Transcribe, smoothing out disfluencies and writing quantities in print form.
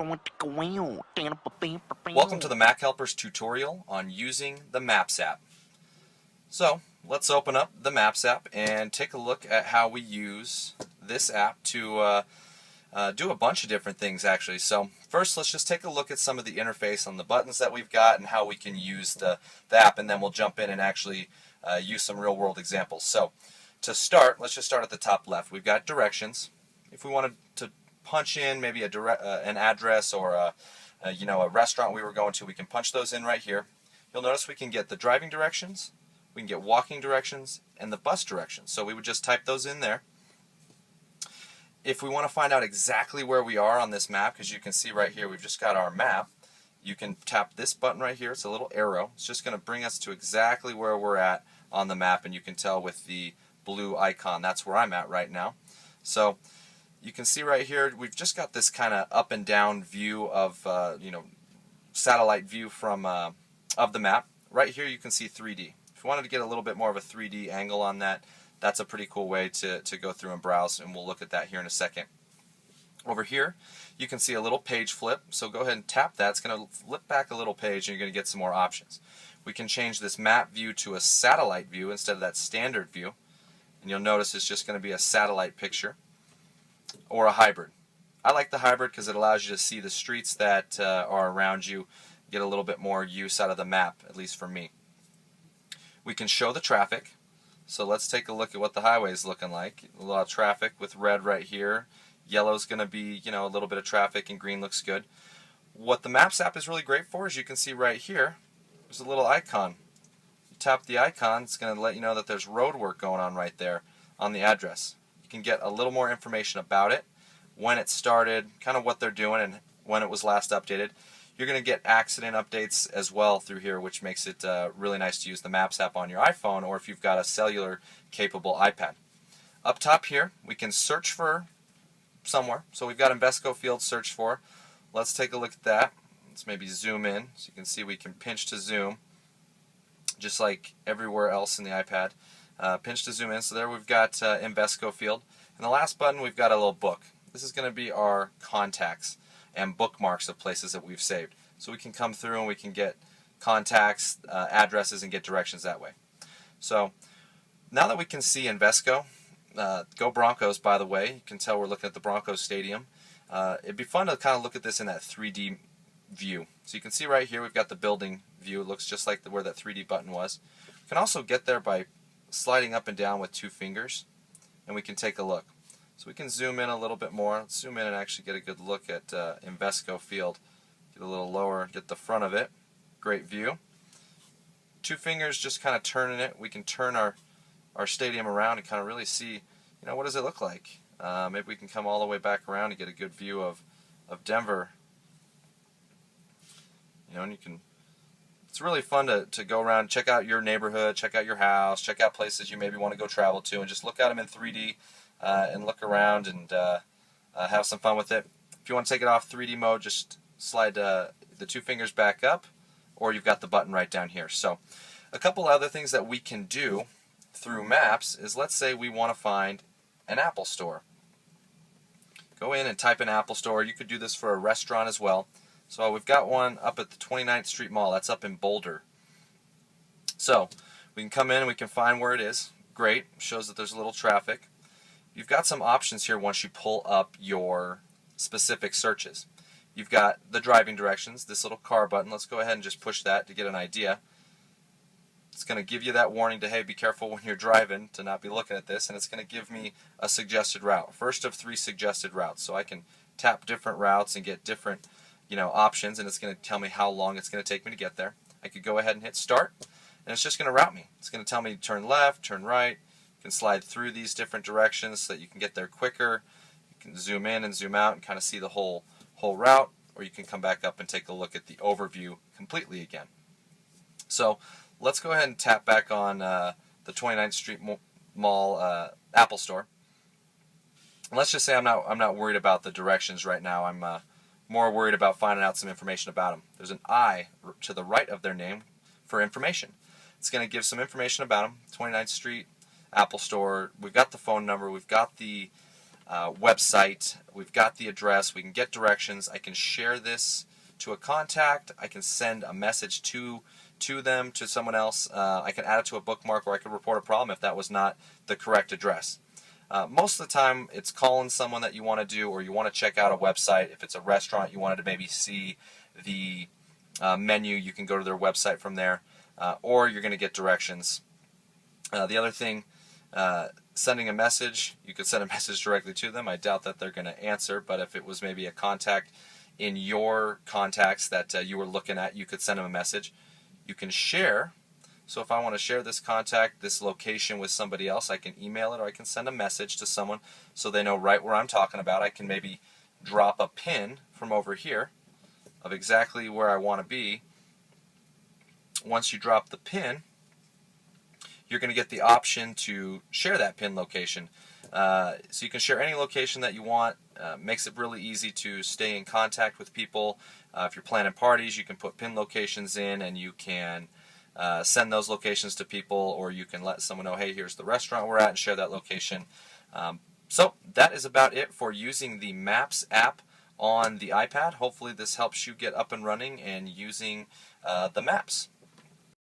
Welcome to the MacHelpers tutorial on using the Maps app. So, let's open up the Maps app and take a look at how we use this app to do a bunch of different things actually. So, first let's just take a look at some of the interface on the buttons that we've got and how we can use the app, and then we'll jump in and actually use some real world examples. So, to start, let's just start at the top left. We've got directions. If we wanted to punch in maybe an address or a restaurant we were going to, we can punch those in right here. You'll notice we can get the driving directions, we can get walking directions, and the bus directions. So we would just type those in there. If we want to find out exactly where we are on this map, because you can see right here we've just got our map, you can tap this button right here. It's a little arrow. It's just going to bring us to exactly where we're at on the map, and you can tell with the blue icon that's where I'm at right now. So you can see right here we've just got this kind of up and down view of satellite view from of the map. Right here you can see 3D. If you wanted to get a little bit more of a 3D angle on that, that's a pretty cool way to go through and browse, and we'll look at that here in a second. Over here you can see a little page flip, so go ahead and tap that. It's going to flip back a little page and you're going to get some more options. We can change this map view to a satellite view instead of that standard view, and you'll notice it's just going to be a satellite picture, or a hybrid. I like the hybrid because it allows you to see the streets that are around you, get a little bit more use out of the map, at least for me. We can show the traffic, so let's take a look at what the highway is looking like. A lot of traffic with red right here. Yellow is going to be, a little bit of traffic, and green looks good. What the Maps app is really great for is you can see right here, there's a little icon. You tap the icon, it's going to let you know that there's road work going on right there on the address. You can get a little more information about it, when it started, kind of what they're doing, and when it was last updated. You're going to get accident updates as well through here, which makes it really nice to use the Maps app on your iPhone, or if you've got a cellular capable iPad. Up top here we can search for somewhere. So we've got Invesco Field search for. Let's take a look at that. Let's maybe zoom in so you can see we can pinch to zoom just like everywhere else in the iPad. Pinch to zoom in. So there we've got Invesco Field. And the last button we've got a little book. This is going to be our contacts and bookmarks of places that we've saved. So we can come through and we can get contacts, addresses, and get directions that way. So now that we can see Invesco, go Broncos, by the way. You can tell we're looking at the Broncos Stadium. It'd be fun to kind of look at this in that 3D view. So you can see right here we've got the building view. It looks just like where that 3D button was. You can also get there by sliding up and down with 2 fingers, and we can take a look. So we can zoom in a little bit more. Let's zoom in and actually get a good look at Invesco Field. Get a little lower, get the front of it. Great view. 2 fingers just kind of turning it. We can turn our stadium around and kind of really see, what does it look like. Maybe we can come all the way back around and get a good view of Denver. And you can. It's really fun to go around, check out your neighborhood, check out your house, check out places you maybe want to go travel to, and just look at them in 3D and look around and have some fun with it. If you want to take it off 3D mode, just slide the 2 fingers back up, or you've got the button right down here. So a couple other things that we can do through Maps is, let's say we want to find an Apple store. Go in and type in Apple store. You could do this for a restaurant as well. So we've got one up at the 29th Street Mall. That's up in Boulder. So we can come in and we can find where it is. Great. Shows that there's a little traffic. You've got some options here once you pull up your specific searches. You've got the driving directions, this little car button. Let's go ahead and just push that to get an idea. It's going to give you that warning to, hey, be careful when you're driving to not be looking at this, and it's going to give me a suggested route. First of 3 suggested routes. So I can tap different routes and get different options, and it's going to tell me how long it's going to take me to get there. I could go ahead and hit start, and it's just going to route me. It's going to tell me to turn left, turn right. You can slide through these different directions so that you can get there quicker. You can zoom in and zoom out and kind of see the whole route, or you can come back up and take a look at the overview completely again. So let's go ahead and tap back on the 29th Street Mall Apple Store. And let's just say I'm not worried about the directions right now. I'm more worried about finding out some information about them. There's an I to the right of their name for information. It's going to give some information about them. 29th Street Apple Store. We've got the phone number. We've got the website. We've got the address. We can get directions. I can share this to a contact. I can send a message to them, to someone else. I can add it to a bookmark, or I could report a problem if that was not the correct address. Most of the time, it's calling someone that you want to do, or you want to check out a website. If it's a restaurant, you wanted to maybe see the menu, you can go to their website from there, or you're going to get directions. The other thing, sending a message, you could send a message directly to them. I doubt that they're going to answer, but if it was maybe a contact in your contacts that you were looking at, you could send them a message. You can share. So if I want to share this contact, this location with somebody else, I can email it, or I can send a message to someone so they know right where I'm talking about. I can maybe drop a pin from over here of exactly where I want to be. Once you drop the pin, you're going to get the option to share that pin location. So you can share any location that you want. Makes it really easy to stay in contact with people. If you're planning parties, you can put pin locations in, and you can send those locations to people, or you can let someone know, hey, here's the restaurant we're at, and share that location. So that is about it for using the Maps app on the iPad. Hopefully this helps you get up and running and using the maps.